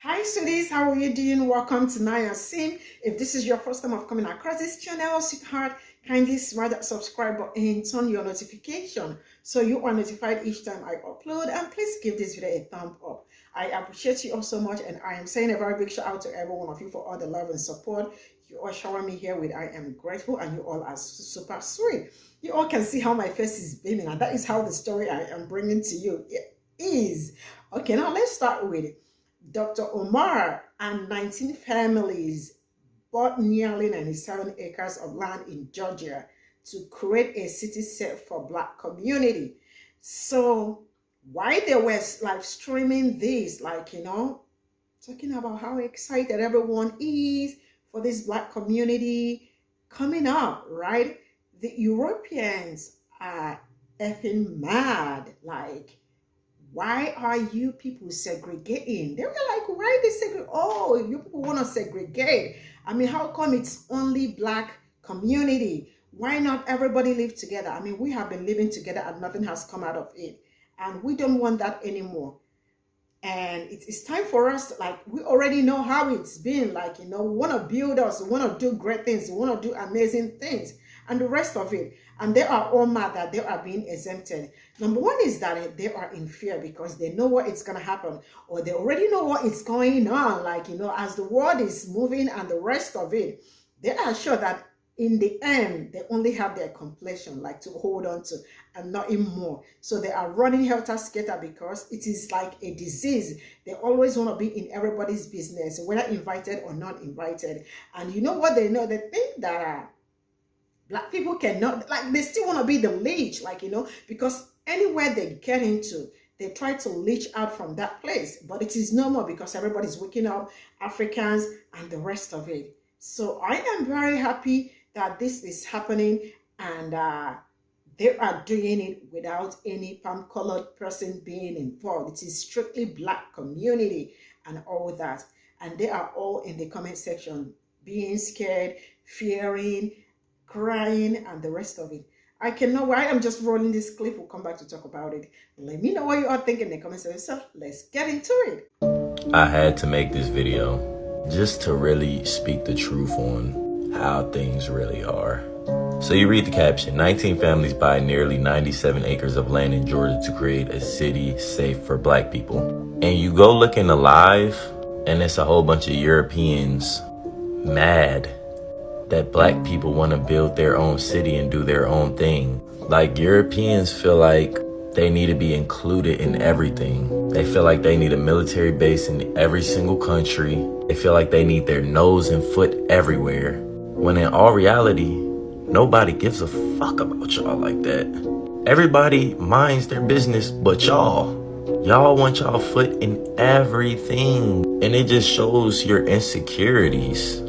Hi sweeties, how are you doing? Welcome to Naya Sim. If this is your first time of coming across this channel, sweetheart, kindly smash that subscribe button and turn your notification so you are notified each time I upload, and please give this video a thumb up. I appreciate you all so much, and I am saying a very big shout out to every one of you for all the love and support you all shower me here with. I am grateful, and you all are super sweet. You all can see how my face is beaming, and that is how the story I am bringing to you is. Okay, now let's start with it. Dr. Omar and 19 families bought nearly 97 acres of land in Georgia to create a city set for Black community. So while they were live streaming this, talking about how excited everyone is for this Black community coming up, right? The Europeans are effing mad. Like, why are you people segregating? They were like, why they segregate? Oh, if you people want to segregate, I mean, how come it's only Black community? Why not everybody live together? I mean, we have been living together and nothing has come out of it. And we don't want that anymore. And it's time for us, like, we already know how it's been. Like, we want to build us, we want to do great things, we want to do amazing things, and the rest of it. And they are all mad that they are being exempted. Number one is that they are in fear because they know what is going to happen, or they already know what is going on. Like, as the world is moving and the rest of it, they are sure that in the end, they only have their completion, like, to hold on to, and nothing more. So they are running helter-skelter because it is like a disease. They always want to be in everybody's business, whether invited or not invited. And you know what they know? They think that Black people cannot, like, they still want to be the leech, because anywhere they get into, they try to leech out from that place. But it is no more because everybody's waking up, Africans and the rest of it. So I am very happy that this is happening, and they are doing it without any palm-colored person being involved. It is strictly Black community and all that. And they are all in the comment section being scared, fearing, crying, and the rest of it. I can know why I'm just rolling this clip. We'll come back to talk about it. Let me know what you are thinking in the comment section. So let's get into it. I had to make this video just to really speak the truth on how things really are. So you read the caption: 19 families buy nearly 97 acres of land in Georgia to create a city safe for Black people. And you go look in the live, and it's a whole bunch of Europeans mad that Black people want to build their own city and do their own thing. Like, Europeans feel like they need to be included in everything. They feel like they need a military base in every single country. They feel like they need their nose and foot everywhere. When in all reality, nobody gives a fuck about y'all like that. Everybody minds their business but y'all. Y'all want y'all foot in everything. And it just shows your insecurities.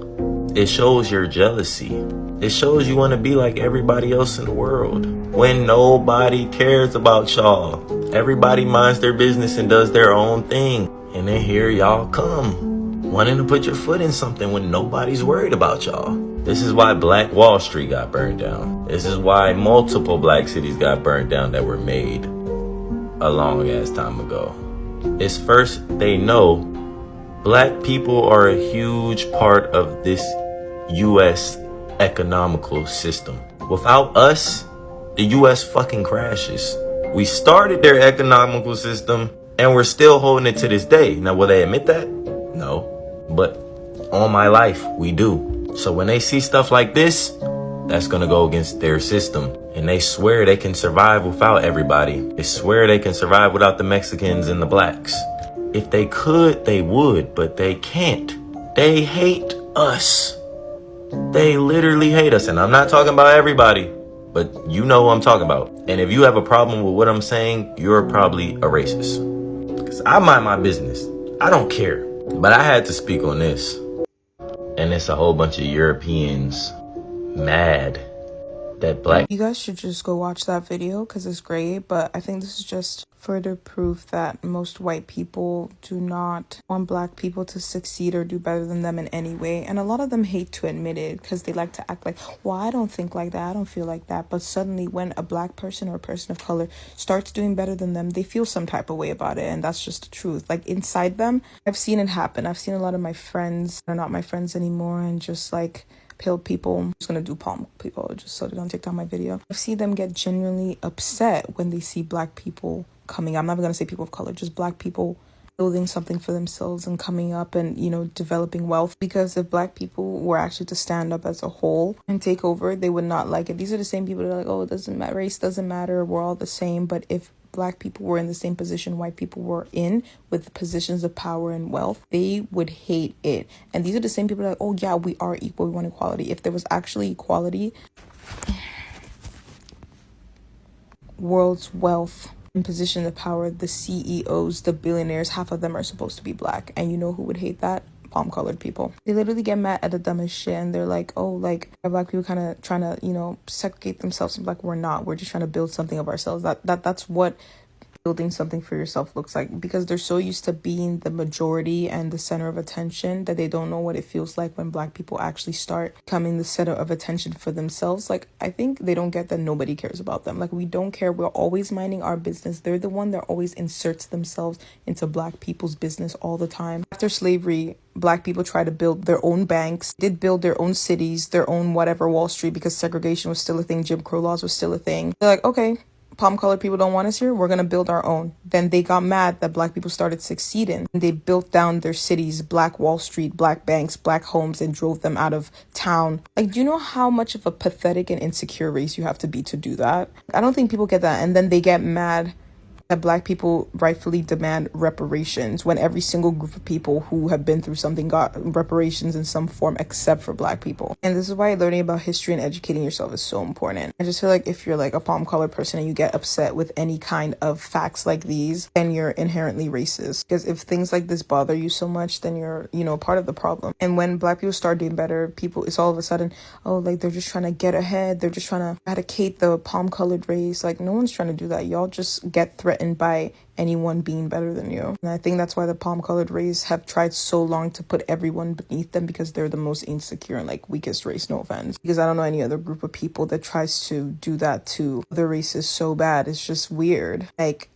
It shows your jealousy. It shows you want to be like everybody else in the world when nobody cares about y'all. Everybody minds their business and does their own thing. And then here y'all come, wanting to put your foot in something when nobody's worried about y'all. This is why Black Wall Street got burned down. This is why multiple Black cities got burned down that were made a long ass time ago. It's first they know Black people are a huge part of this U.S. economical system. Without us, the U.S. fucking crashes. We started their economical system and we're still holding it to this day. Now, will they admit that? No. But all my life, we do. So when they see stuff like this, that's gonna go against their system. And they swear they can survive without everybody. They swear they can survive without the Mexicans and the Blacks. If they could, they would, but they can't. They hate us. They literally hate us. And I'm not talking about everybody, but you know who I'm talking about. And if you have a problem with what I'm saying, you're probably a racist. Because I mind my business. I don't care. But I had to speak on this. And it's a whole bunch of Europeans mad that black You guys should just go watch that video because it's great, but I think this is just further proof that most white people do not want black people to succeed or do better than them in any way. And a lot of them hate to admit it because they like to act like, well, I don't think like that, I don't feel like that. But suddenly when a black person or a person of color starts doing better than them, they feel some type of way about it. And that's just the truth. Like inside them, I've seen it happen. I've seen a lot of my friends, they're not my friends anymore, and just like Pe0ple people, I'm just gonna do Pe0ple people just so they don't take down my video. I see them get genuinely upset when they see black people coming. I'm not gonna say people of color, just black people building something for themselves and coming up and, you know, developing wealth. Because if black people were actually to stand up as a whole and take over, they would not like it. These are the same people that are like, oh, it doesn't matter, race doesn't matter, we're all the same. But if black people were in the same position white people were in, with positions of power and wealth, they would hate it. And these are the same people that are like, oh yeah, we are equal, we want equality. If there was actually equality, world's wealth and position of power, the CEOs, the billionaires, half of them are supposed to be black. And you know who would hate that? Palm colored people. They literally get mad at the dumbest shit, and they're like, oh, like, are black people kind of trying to, you know, segregate themselves? And like, we're not, we're just trying to build something of ourselves. That's what building something for yourself looks like, because they're so used to being the majority and the center of attention that they don't know what it feels like when black people actually start becoming the center of attention for themselves. Like, I think they don't get that nobody cares about them. Like, we don't care, we're always minding our business. They're the one that always inserts themselves into black people's business all the time. After slavery, black people tried to build their own banks, did build their own cities, their own whatever, Wall Street, because segregation was still a thing, Jim Crow laws was still a thing. They're like, okay, palm colored people don't want us here, we're gonna build our own. Then they got mad that black people started succeeding. They built down their cities, black Wall Street, black banks, black homes, and drove them out of town. Like, do you know how much of a pathetic and insecure race you have to be to do that? I don't think people get that. And then they get mad that black people rightfully demand reparations when every single group of people who have been through something got reparations in some form except for black people. And this is why learning about history and educating yourself is so important. I just feel like if you're like a palm colored person and you get upset with any kind of facts like these, then you're inherently racist. Because if things like this bother you so much, then you're, you know, part of the problem. And when black people start doing better, people, it's all of a sudden, oh, like they're just trying to get ahead, they're just trying to eradicate the palm colored race. Like, no one's trying to do that. Y'all just get threatened by anyone being better than you. And I think that's why the palm colored race have tried so long to put everyone beneath them, because they're the most insecure and like weakest race, no offense. Because I don't know any other group of people that tries to do that to other races so bad. It's just weird. Like,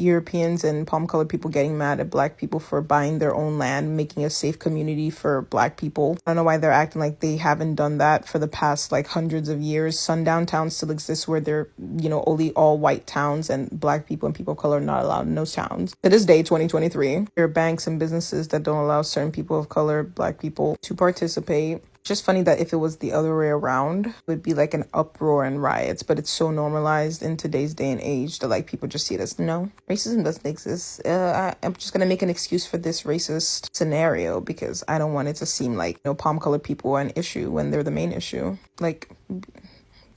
Europeans and palm colored people getting mad at black people for buying their own land, making a safe community for black people. I don't know why they're acting like they haven't done that for the past like hundreds of years. Sundown towns still exist where they're, you know, only all white towns, and black people and people of color are not allowed in those towns. To this day, 2023, there are banks and businesses that don't allow certain people of color, black people, to participate. Just funny that if it was the other way around, it would be like an uproar and riots, but it's so normalized in today's day and age that like people just see it as, no, racism doesn't exist. I'm just gonna make an excuse for this racist scenario because I don't want it to seem like, you know, palm colored people are an issue when they're the main issue. Like,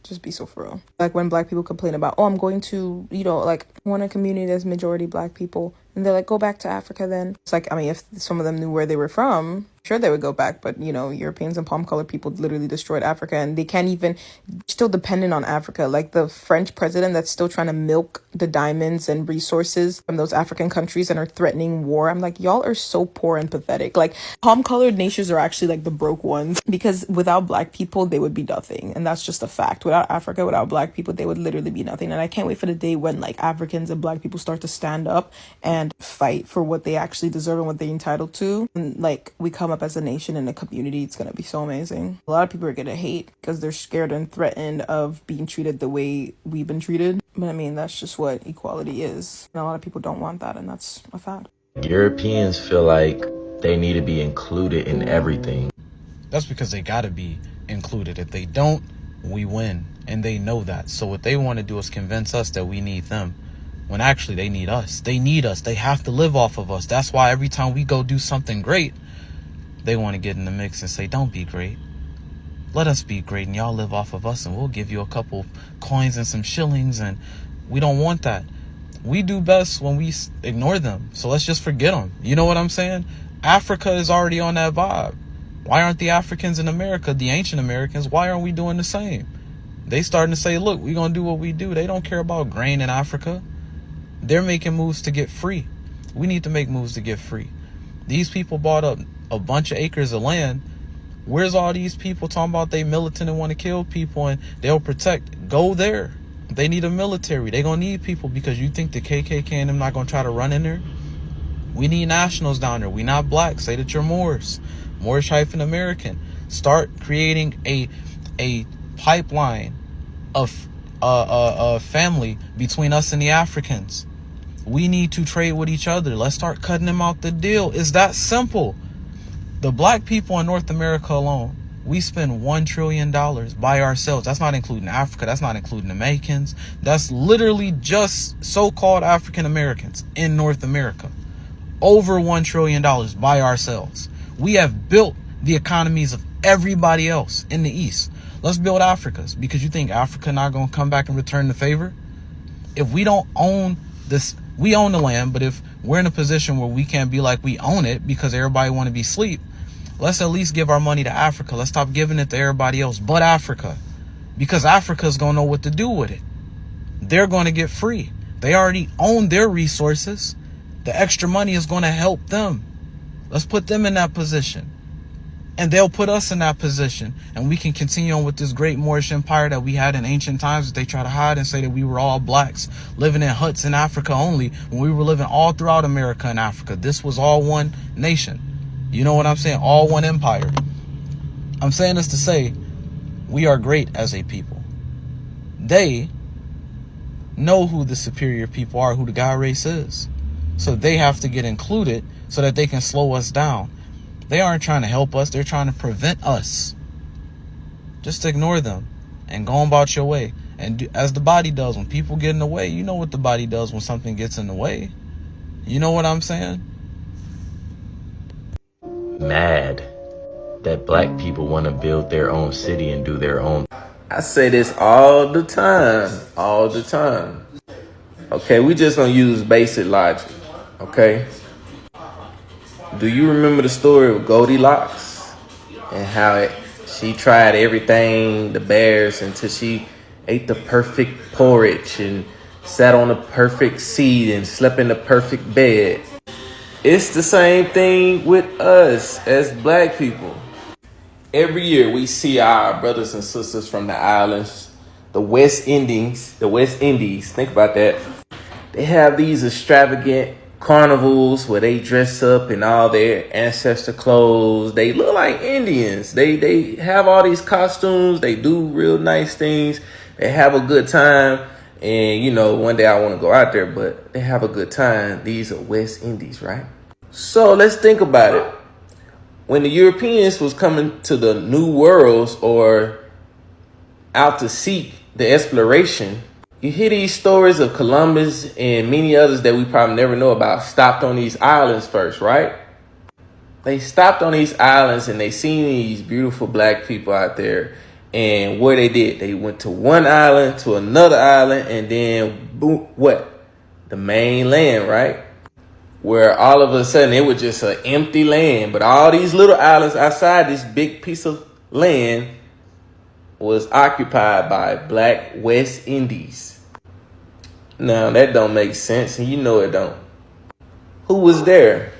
just be so for real. Like when black people complain about, oh, I'm going to, you know, like want a community that's majority black people, and they're like, go back to Africa then. It's like, I mean, if some of them knew where they were from, sure they would go back, but you know, Europeans and palm colored people literally destroyed Africa, and they can't even, still dependent on Africa. Like the French president that's still trying to milk the diamonds and resources from those African countries and are threatening war. I'm like, y'all are so poor and pathetic. Like, palm colored nations are actually like the broke ones, because without black people they would be nothing, and that's just a fact. Without Africa, without black people, they would literally be nothing. And I can't wait for the day when like Africans and black people start to stand up and fight for what they actually deserve and what they're entitled to, and like we come up as a nation and a community. It's gonna be so amazing. A lot of people are gonna hate because they're scared and threatened of being treated the way we've been treated, but I mean, that's just what equality is, and a lot of people don't want that, and that's a fact. Europeans feel like they need to be included in everything. That's because they gotta be included. If they don't, we win, and they know that. So what they want to do is convince us that we need them, when actually they need us. They need us. They have to live off of us. That's why every time we go do something great, they want to get in the mix and say, don't be great. Let us be great, and y'all live off of us, and we'll give you a couple coins and some shillings, and we don't want that. We do best when we ignore them, so let's just forget them. You know what I'm saying? Africa is already on that vibe. Why aren't the Africans in America, the ancient Americans, why aren't we doing the same? They starting to say, look, we're going to do what we do. They don't care about grain in Africa. They're making moves to get free. We need to make moves to get free. These people bought up a bunch of acres of land. Where's all these people talking about they militant and want to kill people and they'll protect? Go there. They need a military. They're going to need people because you think the KKK and them not going to try to run in there? We need nationals down there. We not black. Say that you're Moors. Moorish-American. Start creating a pipeline of family between us and the Africans. We need to trade with each other. Let's start cutting them out the deal. It's that simple. The black people in North America alone, we spend $1 trillion by ourselves. That's not including Africa. That's not including Americans. That's literally just so-called African Americans in North America. Over $1 trillion by ourselves. We have built the economies of everybody else in the East. Let's build Africa's, because you think Africa not going to come back and return the favor? If we don't own this, we own the land, but if we're in a position where we can't be like we own it because everybody want to be asleep, let's at least give our money to Africa. Let's stop giving it to everybody else but Africa, because Africa's going to know what to do with it. They're going to get free. They already own their resources. The extra money is going to help them. Let's put them in that position. And they'll put us in that position. And we can continue on with this great Moorish empire that we had in ancient times that they try to hide and say that we were all blacks living in huts in Africa only, when we were living all throughout America and Africa. This was all one nation. You know what I'm saying? All one empire. I'm saying this to say we are great as a people. They know who the superior people are, who the God race is. So they have to get included so that they can slow us down. They aren't trying to help us. They're trying to prevent us. Just ignore them and go about your way. And do, as the body does when people get in the way. You know what the body does when something gets in the way. You know what I'm saying? Mad that black people want to build their own city and do their own. I say this all the time. Okay, we just gonna use basic logic. Okay. Do you remember the story of Goldilocks and how she tried everything, the bears, until she ate the perfect porridge and sat on the perfect seat and slept in the perfect bed? It's the same thing with us as black people. Every year we see our brothers and sisters from the islands, the West Indies. Think about that. They have these extravagant carnivals where they dress up in all their ancestor clothes. They look like Indians. They have all these costumes. They do real nice things. They have a good time. And, you know, one day I want to go out there, but they have a good time. These are West Indies, right? So let's think about it. When the Europeans was coming to the new worlds or out to seek the exploration, you hear these stories of Columbus and many others that we probably never know about stopped on these islands first, right? They stopped on these islands and they seen these beautiful black people out there. And what they did, they went to one island, to another island, and then boom, what? The main land, right? Where all of a sudden it was just an empty land. But all these little islands outside this big piece of land was occupied by black West Indies. Now, that don't make sense, and you know it don't. Who was there?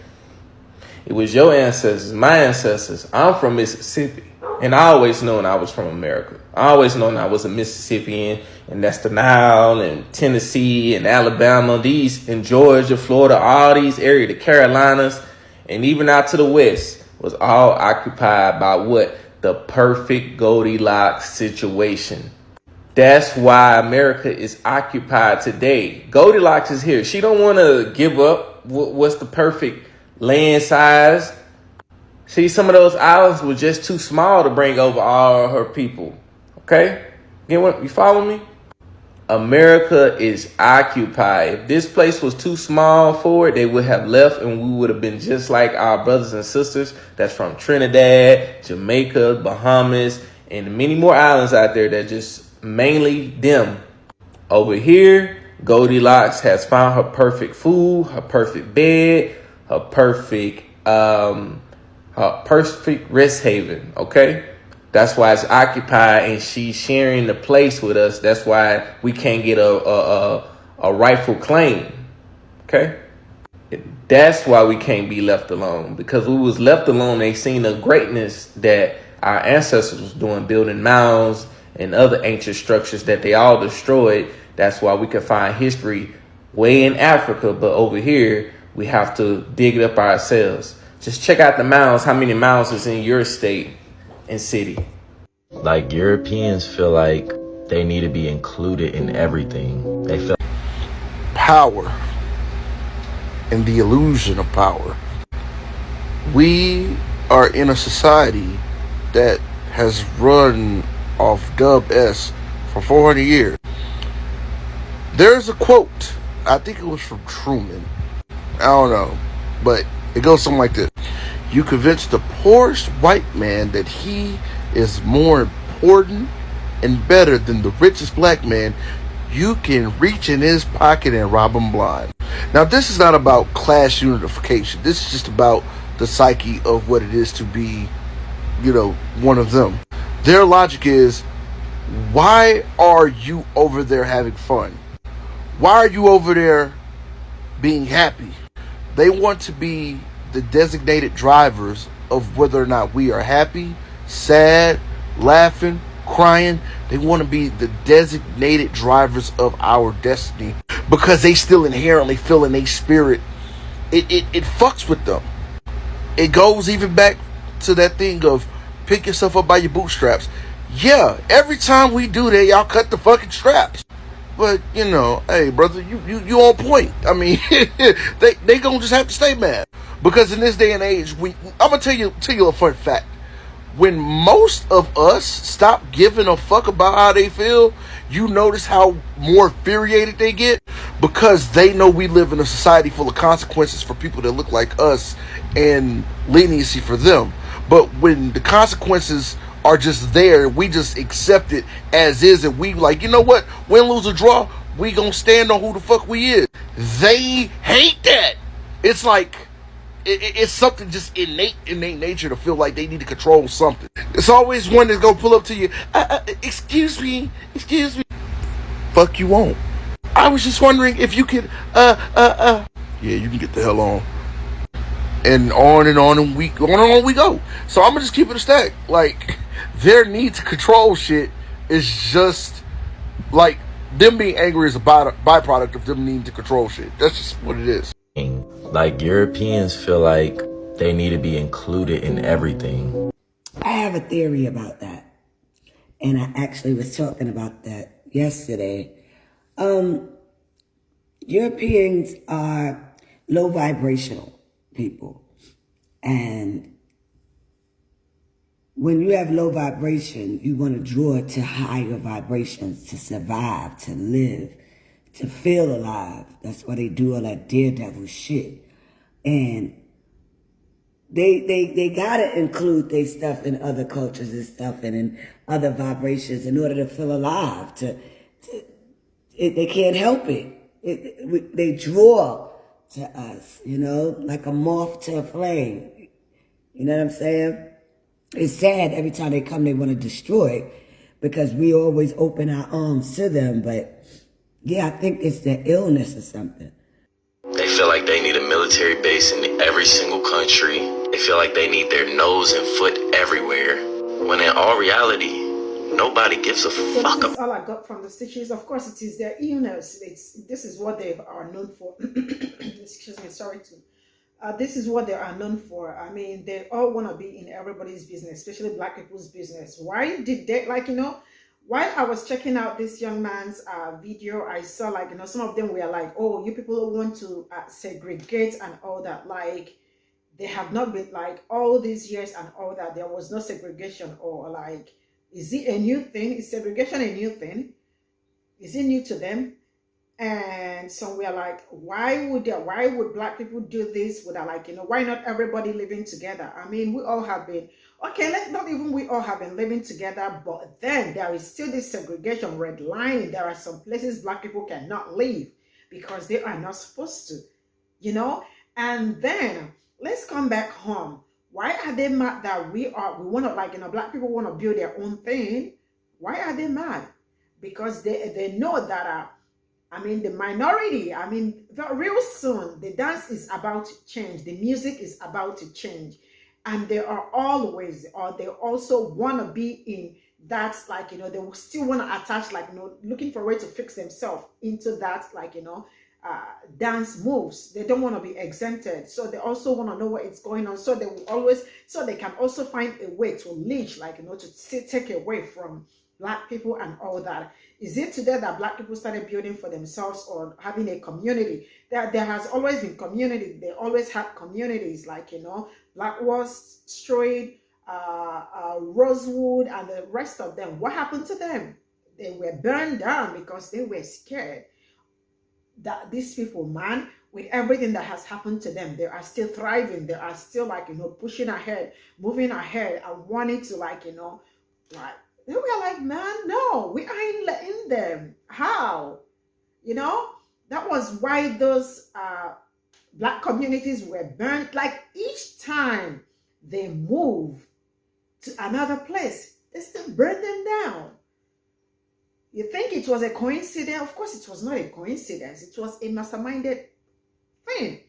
It was your ancestors, my ancestors. I'm from Mississippi, and I always known I was from America. I always known I was a Mississippian, and that's the Nile, and Tennessee, and Alabama, these, and Georgia, Florida, all these areas, the Carolinas, and even out to the west, was all occupied by what? The perfect Goldilocks situation. That's why America is occupied today. Goldilocks is here. She don't want to give up what's the perfect land size. See, some of those islands were just too small to bring over all her people. Okay? You follow me? America is occupied. If this place was too small for it, they would have left and we would have been just like our brothers and sisters that's from Trinidad, Jamaica, Bahamas, and many more islands out there that just mainly them. Over here, Goldilocks has found her perfect food, her perfect bed, her perfect rest haven. Okay, That's why it's occupied, and she's sharing the place with us. That's why we can't get a rightful claim. Okay, that's why we can't be left alone, because we was left alone. They seen the greatness that our ancestors was doing, building mounds and other ancient structures that they all destroyed. That's why we can find history way in Africa, but over here we have to dig it up ourselves. Just check out the mounds. How many mounds is in your state and city? Like, Europeans feel like they need to be included in everything. They feel Power and the illusion of power. We are in a society that has run off Dub S for 400 years. There's a quote, I think it was from Truman. I don't know, but it goes something like this. You convince the poorest white man that he is more important and better than the richest black man, you can reach in his pocket and rob him blind. Now, this is not about class unification. This is just about the psyche of what it is to be, one of them. Their logic is, why are you over there having fun? Why are you over there being happy? They want to be the designated drivers of whether or not we are happy, sad, laughing, crying. They want to be the designated drivers of our destiny, because they still inherently feel in their spirit. It fucks with them. It goes even back to that thing of pick yourself up by your bootstraps. Yeah, every time we do that, y'all cut the fucking straps. But hey brother, you on point. I mean, they gonna just have to stay mad, because in this day and age, I'm gonna tell you a fun fact. When most of us stop giving a fuck about how they feel, you notice how more infuriated they get, because they know we live in a society full of consequences for people that look like us and leniency for them. But when the consequences are just there, we just accept it as is, and we like, you know what, win, lose, or draw, we gonna stand on who the fuck we is. They hate that. It's like it's something just innate in their nature to feel like they need to control something. It's always one that's gonna pull up to you, excuse me, fuck you won't. I was just wondering if you could yeah, you can get the hell on. And on we go. So I'm gonna just keep it a stack. Like, their need to control shit is just like them being angry is a byproduct of them needing to control shit. That's just what it is. like Europeans feel like they need to be included in everything. I have a theory about that. And I actually was talking about that yesterday. Europeans are low vibrational people. And when you have low vibration, you want to draw to higher vibrations to survive, to live, to feel alive. That's why they do all that daredevil shit. And they gotta include their stuff in other cultures and stuff and in other vibrations in order to feel alive. They can't help it. They draw to us, like a moth to a flame. You know what I'm saying? It's sad every time they come, they want to destroy, because we always open our arms to them. But yeah, I think it's their illness or something. They feel like they need a military base in every single country. They feel like they need their nose and foot everywhere. When in all reality, nobody gives a So fuck. this is all I got from the stitches. Of course, it is their illness. This is what they are known for. Excuse me, sorry to. This is what they are known for. I mean, they all want to be in everybody's business, especially Black people's business. Why did they, while I was checking out this young man's video, I saw some of them were like, oh, you people want to segregate and all that. Like, they have not been, like, all these years and all that, there was no segregation, or like, is it a new thing? Is segregation a new thing? Is it new to them? And so we're like, why would Black people do this? Would I why not everybody living together? I mean, we all have been, okay, let's not even we all have been living together, but then there is still this segregation, red line. There are some places Black people cannot live because they are not supposed to, And then let's come back home. Why are they mad that we want to, like, black people want to build their own thing? Why are they mad? Because they know that, the minority, real soon, the dance is about to change. The music is about to change. And they are always, or they also want to be in that, like, they will still want to attach, like, looking for a way to fix themselves into that, like, dance moves. They don't want to be exempted. So they also want to know what is going on. So they will always, so they can also find a way to leech, like, to still take away from black people and all that. Is it today that black people started building for themselves or having a community? There has always been community. They always had communities, like, Black West, Stroid, Rosewood, and the rest of them. What happened to them? They were burned down because they were scared that these people, man, with everything that has happened to them, they are still thriving. They are still, like, pushing ahead, moving ahead, and wanting to, like, like, they were like, man, no, we ain't letting them. How? That was why those black communities were burnt. Like, each time they move to another place, they still burn them down. You think it was a coincidence? Of course, it was not a coincidence. It was a masterminded thing.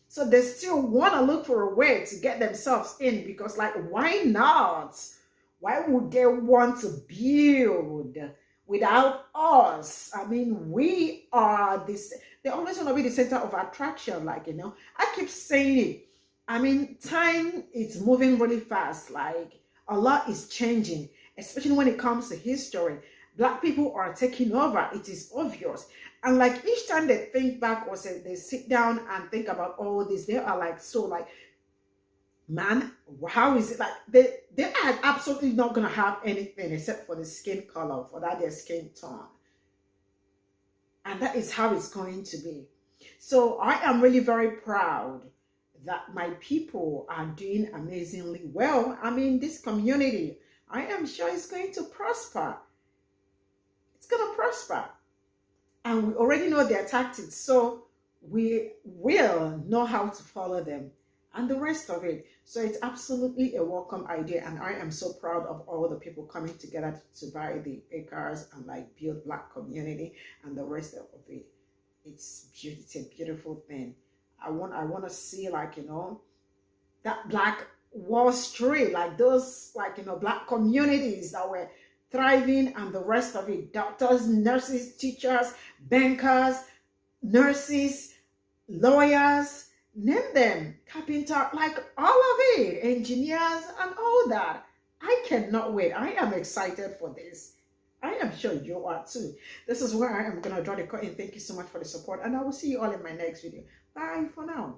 So they still want to look for a way to get themselves in, because, like, why not? Why would they want to build without us? We are this. They always want to be the center of attraction. Like, I keep saying it. Time is moving really fast. Like, a lot is changing, especially when it comes to history. Black people are taking over. It is obvious. And, like, each time they think back or say they sit down and think about all this, they are like, so, like, man, how is it, like, they are absolutely not gonna have anything except for the skin color, for that their skin tone. And that is how it's going to be. So I am really very proud that my people are doing amazingly well. This community, I am sure it's going to prosper. It's gonna prosper. And we already know their tactics, so we will know how to follow them and the rest of it. So it's absolutely a welcome idea, and I am so proud of all the people coming together to buy the acres and, like, build black community and the rest of it. It's a beautiful thing. I want to see, like, that Black Wall Street, like those, like, black communities that were thriving and the rest of it. Doctors, nurses, teachers, bankers, nurses, lawyers, name them, carpenter, like, all of it, engineers and all that. I cannot wait. I am excited for this. I am sure you are too. This is where I am going to draw the curtain. Thank you so much for the support, and I will see you all in my next video. Bye for now.